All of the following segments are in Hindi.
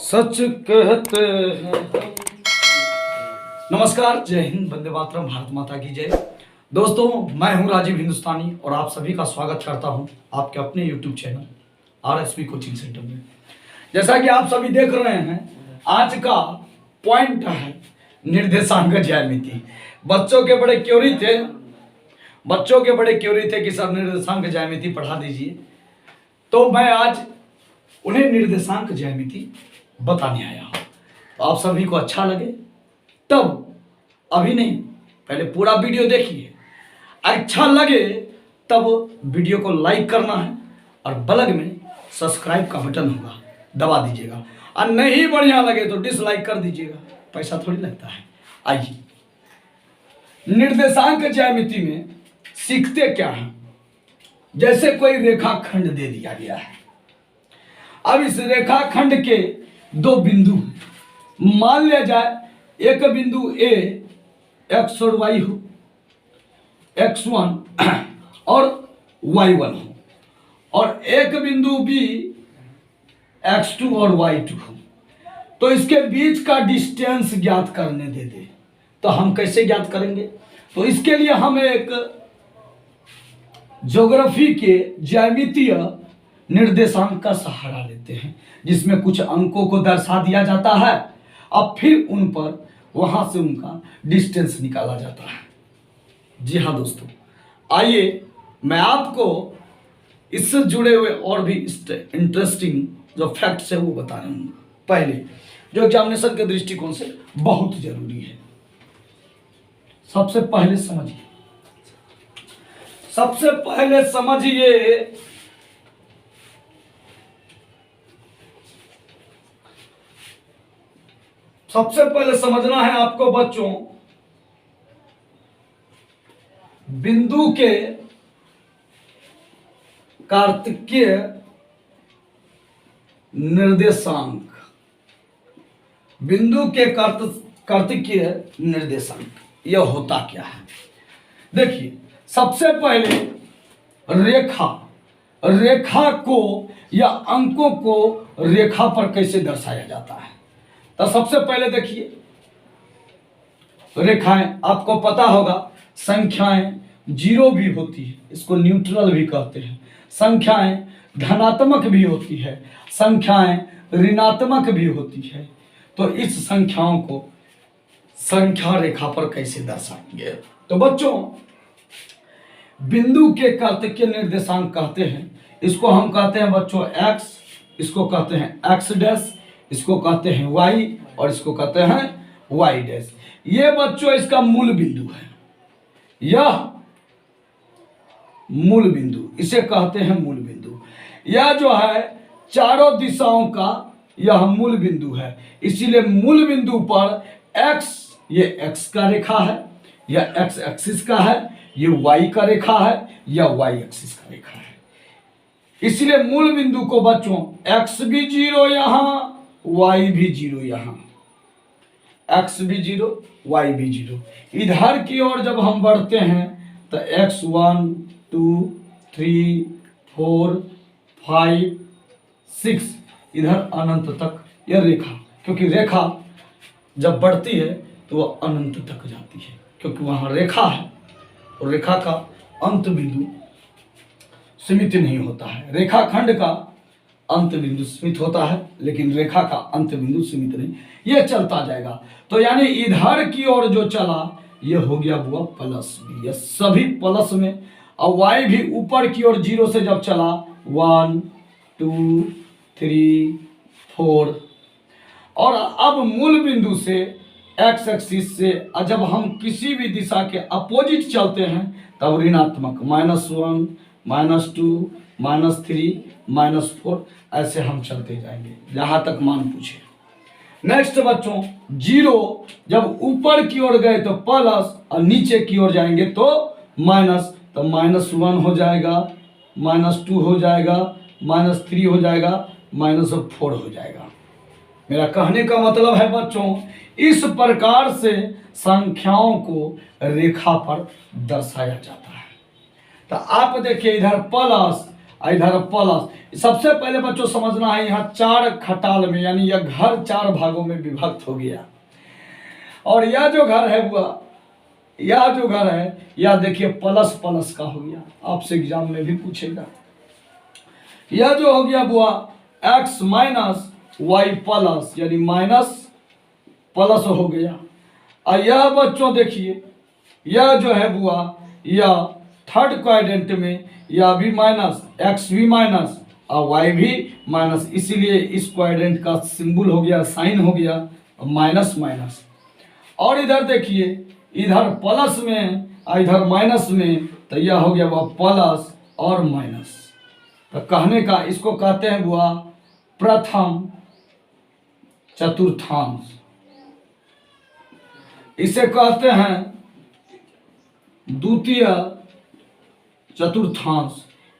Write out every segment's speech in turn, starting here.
सच कहते हैं। नमस्कार, जय हिंद, वंदे मातरम, भारत माता की जय। दोस्तों, मैं हूं राजीव हिंदुस्तानी और आप सभी का स्वागत करता हूं आपके अपने YouTube channel RSP coaching centre में। जैसा कि आप सभी देख रहे हैं, आज का पॉइंट है निर्देशांक ज्यामिति। बच्चों के बड़े क्योरी थे कि सर निर्देशांक ज्यामिति पढ़ा दीजिए, तो मैं आज उन्हें निर्देशांक ज्यामिति बताने आया हूं। तो आप सभी को अच्छा लगे तब, अभी नहीं, पहले पूरा वीडियो देखिए। अच्छा लगे तब वीडियो को लाइक करना है और बगल में सब्सक्राइब का बटन होगा, दबा दीजिएगा। और नहीं बढ़िया लगे तो डिसलाइक कर दीजिएगा, पैसा थोड़ी लगता है। आइए, निर्देशांक ज्यामिति में सीखते क्या है। जैसे कोई रेखाखंड दे दिया गया है। अब इस रेखाखंड के दो बिंदु मान लिया जाए, एक बिंदु ए एक्स और वाई हो, x1 और y1 हो, और एक बिंदु बी x2 और y2 हो। तो इसके बीच का डिस्टेंस ज्ञात करने दे दे, तो हम कैसे ज्ञात करेंगे? तो इसके लिए हम एक ज्योग्राफी के ज्यामितीय निर्देशांक का सहारा लेते हैं, जिसमें कुछ अंकों को दर्शा दिया जाता है। अब फिर उन पर वहां से उनका डिस्टेंस निकाला जाता है। जी हाँ दोस्तों, आइए मैं आपको इससे जुड़े हुए और भी इंटरेस्टिंग जो फैक्ट्स है वो बता रहा हूँ। पहले जो एग्जामिनेशन के दृष्टिकोण से बहुत जरूरी है। सबसे पहले समझिए सबसे पहले समझना है आपको बच्चों, बिंदु के कार्तिकीय निर्देशांक। बिंदु के कार्तिकीय निर्देशांक यह होता क्या है? देखिए, सबसे पहले रेखा को या अंकों को रेखा पर कैसे दर्शाया जाता है। तो सबसे पहले देखिए, रेखाएं आपको पता होगा, संख्याएं जीरो भी होती है, इसको न्यूट्रल भी कहते हैं। संख्याएं धनात्मक भी होती है, संख्याएं ऋणात्मक भी होती है। तो इस संख्याओं को संख्या रेखा पर कैसे दर्शाएंगे? तो बच्चों, बिंदु के कार्तिकीय निर्देशांक कहते हैं, इसको हम कहते हैं बच्चों x, इसको कहते हैं x डैश, इसको कहते हैं y और इसको कहते हैं y डैश। ये बच्चों इसका मूल बिंदु है, यह मूल बिंदु, इसे कहते हैं मूल बिंदु। यह जो है चारों दिशाओं का यह मूल बिंदु है। इसीलिए मूल बिंदु पर x, ये x का रेखा है, यह x एक्सिस का है, ये y का रेखा है, यह y एक्सिस का रेखा है। इसलिए मूल बिंदु को बच्चों x भी जीरो यहां, y भी जीरो यहां, x भी जीरो, y भी जीरो। इधर की ओर जब हम बढ़ते हैं तो x1 2 3 4 5 6 इधर अनंत तक यह रेखा, क्योंकि रेखा जब बढ़ती है तो वह अनंत तक जाती है, क्योंकि वहां रेखा है और रेखा का अंत बिंदु सीमित नहीं होता है। रेखाखंड का अंत बिंदु सीमित होता है, लेकिन रेखा का अंत बिंदु सीमित नहीं, यह चलता जाएगा। तो यानी इधर की ओर जो चला यह हो गया हुआ प्लस बी, यह सभी प्लस में। और y भी ऊपर की ओर जीरो से जब चला 1 2 3 4, और अब मूल बिंदु से x एक्सिस से जब हम किसी भी दिशा के अपोजिट चलते हैं तब ऋणात्मक -1 -2 -3 -4 ऐसे हम चलते जाएंगे जहां तक मान पूछे। नेक्स्ट बच्चों, जीरो जब ऊपर की ओर गए तो प्लस और नीचे की ओर जाएंगे तो माइनस, तो -1 हो जाएगा, -2 हो जाएगा, -3 हो जाएगा, -4 हो जाएगा। मेरा कहने का मतलब है बच्चों, इस प्रकार से संख्याओं को रेखा पर दर्शाया जाता है। तो आप देखिए, इधर प्लस इधर प्लस। सबसे पहले बच्चों समझना है यहाँ चार खटाल में, यानी यह घर चार भागों में विभक्त हो गया। और यह जो घर है बुआ, यह जो घर है यह देखिए प्लस प्लस का हो गया, आपसे एग्जाम में भी पूछेगा। यह जो हो गया बुआ x माइनस वाई प्लस, यानी माइनस प्लस हो गया। और यह बच्चों देखिए यह जो है बुआ यह थर्ड क्वाड्रेंट में यह भी माइनस, x भी माइनस और y भी माइनस, इसीलिए इस क्वाड्रेंट का सिंबल हो गया, साइन हो गया माइनस माइनस। और इधर देखिए इधर प्लस में और इधर माइनस में, तो यह हो गया वह प्लस और माइनस। तो कहने का इसको कहते हैं बुआ प्रथम चतुर्थांश, इसे कहते हैं द्वितीय चतुर्थांश,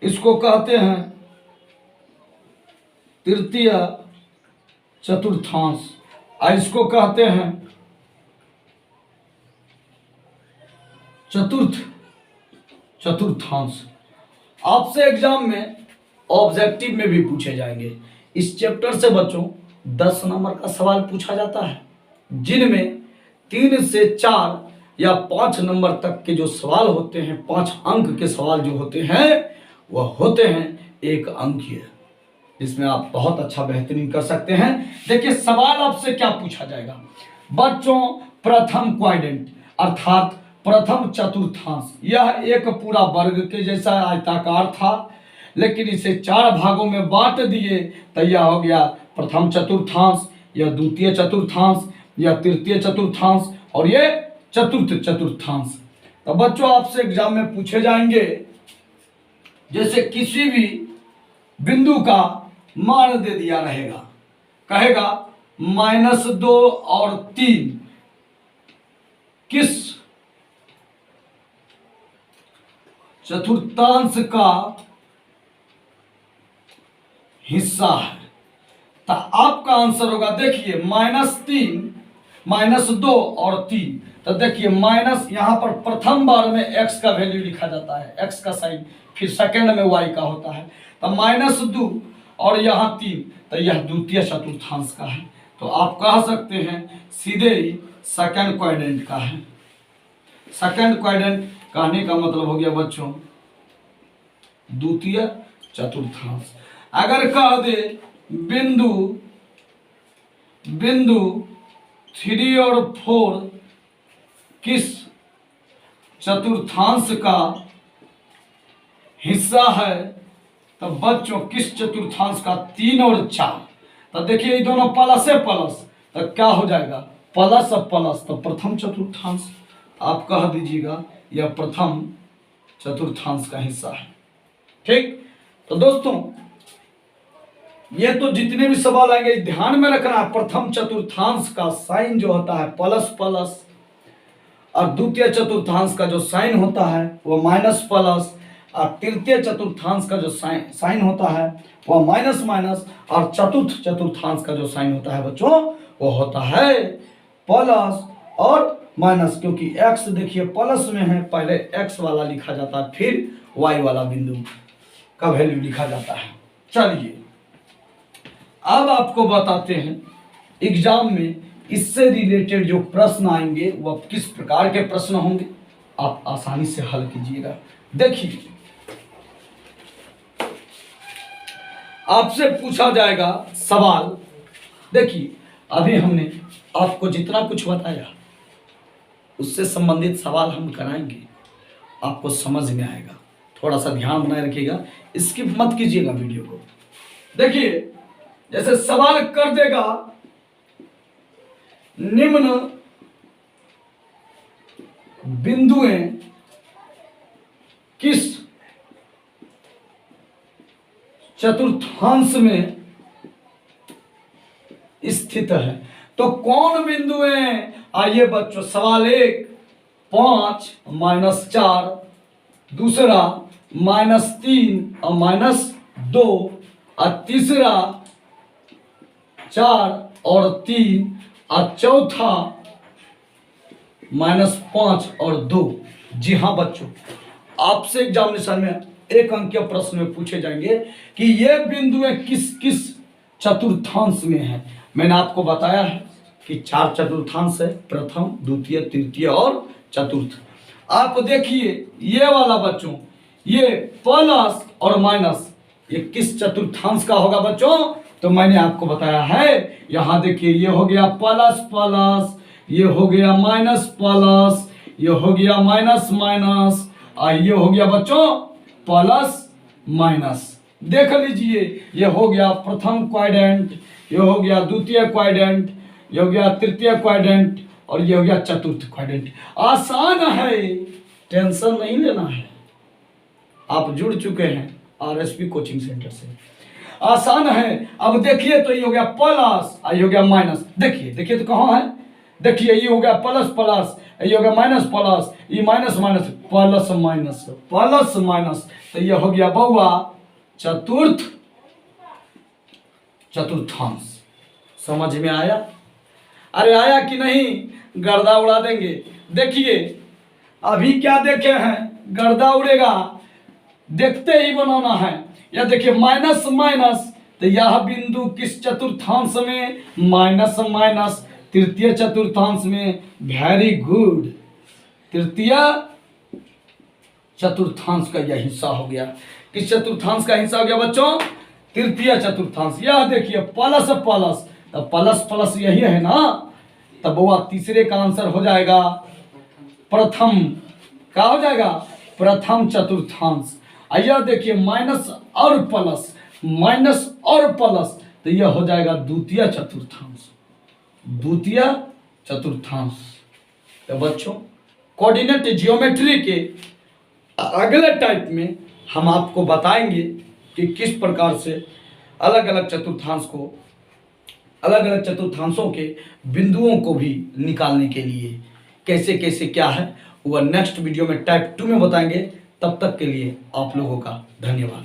इसको कहते हैं तृतीय चतुर्थांश और इसको कहते हैं चतुर्थ चतुर्थांश। आपसे एग्जाम में ऑब्जेक्टिव में भी पूछे जाएंगे। इस चैप्टर से बच्चों 10 नंबर का सवाल पूछा जाता है, जिनमें 3 से 4 या 5 नंबर तक के जो सवाल होते हैं, 5 अंक के सवाल जो होते हैं वह होते हैं 1 अंकीय, जिसमें आप बहुत अच्छा बेहतरीन कर सकते हैं। देखिए सवाल आपसे क्या पूछा जाएगा बच्चों, प्रथम क्वाड्रेंट अर्थात प्रथम चतुर्थांश, यह एक पूरा वर्ग के जैसा आयताकार था, लेकिन इसे 4 भागों में बांट दिए तो यह हो गया प्रथम चतुर्थांश, यह द्वितीय चतुर्थांश, यह तृतीय चतुर्थांश और ये चतुर्थ चतुर्थांश। तो बच्चों आपसे एग्जाम में पूछे जाएंगे, जैसे किसी भी बिंदु का मान दे दिया रहेगा, कहेगा -2 और 3 किस चतुर्थांश का हिस्सा है, तो आपका आंसर होगा देखिए -3 -2 और 3। तो देखिए माइनस यहाँ पर प्रथम बार में x का वैल्यू लिखा जाता है, x का साइन, फिर सेकंड में y का होता है, तो -2 और यहाँ 3, तो यह द्वितीय चतुर्थांश का है। तो आप कह सकते हैं सीधे ही सेकंड क्वाड्रेंट का है। सेकंड क्वाड्रेंट कहने का मतलब हो गया बच्चों द्वितीय चतुर्थांश। अगर कह दे बिंदु 3 और 4 किस चतुर्थांश का हिस्सा है, तो बच्चों किस चतुर्थांश का 3 और 4, तो देखिए ये दोनों प्लस है प्लस, तो क्या हो जाएगा प्लस और प्लस, तो प्रथम चतुर्थांश आप कह दीजिएगा यह प्रथम चतुर्थांश का हिस्सा है। ठीक, तो दोस्तों ये तो जितने भी सवाल आएंगे ध्यान में रखना है, प्रथम चतुर्थांश का साइन जो होता है प्लस प्लस, और द्वितीय चतुर्थांश का जो साइन होता है वो माइनस प्लस, और तृतीय चतुर्थांश का जो साइन होता है वह माइनस माइनस, और चतुर्थ चतुर्थांश का जो साइन होता है बच्चों वो होता है प्लस और माइनस, क्योंकि x देखिए प्लस में है, पहले x वाला लिखा जाता है, फिर y वाला बिंदु का वैल्यू लिखा जाता है। चलिए अब आपको बताते हैं एग्जाम में इससे रिलेटेड जो प्रश्न आएंगे वह किस प्रकार के प्रश्न होंगे, आप आसानी से हल कीजिएगा। देखिए आपसे पूछा जाएगा सवाल, देखिए अभी हमने आपको जितना कुछ बताया उससे संबंधित सवाल हम कराएंगे, आपको समझ में आएगा। थोड़ा सा ध्यान बनाए रखिएगा, स्किप मत कीजिएगा वीडियो को। देखिए जैसे सवाल कर देगा निम्न बिंदुएं किस चतुर्थांश में स्थित है, तो कौन बिंदुएं, आइए बच्चों सवाल 1 5 -4, दूसरा -3 और -2, और तीसरा 4 और 3, और चौथा -5 और 2। जी हाँ बच्चों, आपसे एग्जामिनेशन में एक अंक के प्रश्न में पूछे जाएंगे कि ये बिंदुएं किस किस चतुर्थांश में है। मैंने आपको बताया है कि 4 चतुर्थांश है, प्रथम, द्वितीय, तृतीय और चतुर्थ। आप देखिए ये वाला बच्चों, ये प्लस और माइनस, ये किस चतुर्थांश का होगा बच्चों? तो मैंने आपको बताया है, यहां देखिए ये हो गया प्लस प्लस, ये हो गया माइनस प्लस, ये हो गया माइनस माइनस, और ये हो गया बच्चों प्लस माइनस। देख लीजिए ये हो गया प्रथम क्वाड्रेंट, ये हो गया द्वितीय क्वाड्रेंट, ये हो गया तृतीय क्वाड्रेंट और ये हो गया चतुर्थ क्वाड्रेंट। आसान है, टेंशन नहीं लेना है। आप जुड़ चुके हैं आरएसपी कोचिंग सेंटर से, आसान है। अब देखिए तो ये हो गया प्लस, ये हो गया माइनस। देखिए देखिए तो कहाँ है, देखिए ये हो गया प्लस प्लस, ये हो गया माइनस प्लस, ये minus minus, plus minus plus minus, तो ये हो गया बउआ चतुर्थांश। समझ में आया? अरे आया कि नहीं? गर्दा उड़ा देंगे। देखिए अभी क्या देखे हैं, गर्दा उड़ेगा, देखते ही बनाना है। या देखिए माइनस माइनस, तो यह बिंदु किस चतुर्थांश में? माइनस माइनस, तृतीय चतुर्थांश में। वेरी गुड, तृतीय चतुर्थांश का यह हिस्सा हो गया। किस चतुर्थांश का हिस्सा हो गया बच्चों? तृतीय चतुर्थांश। यह देखिए प्लस प्लस, तो प्लस प्लस यही है ना, तब वो तीसरे का आंसर हो जाएगा प्रथम। क्या हो जाएगा? प्रथम चतुर्थांश। यह देखिए माइनस और प्लस, माइनस और प्लस, तो यह हो जाएगा द्वितीय चतुर्थांश। द्वितीय चतुर्थांश। तो बच्चों कोऑर्डिनेट ज्योमेट्री के अगले टाइप में हम आपको बताएंगे कि किस प्रकार से अलग अलग चतुर्थांश को, अलग अलग चतुर्थांशों के बिंदुओं को भी निकालने के लिए कैसे कैसे क्या है, वह नेक्स्ट वीडियो में टाइप 2 में बताएंगे। तब तक के लिए आप लोगों का धन्यवाद।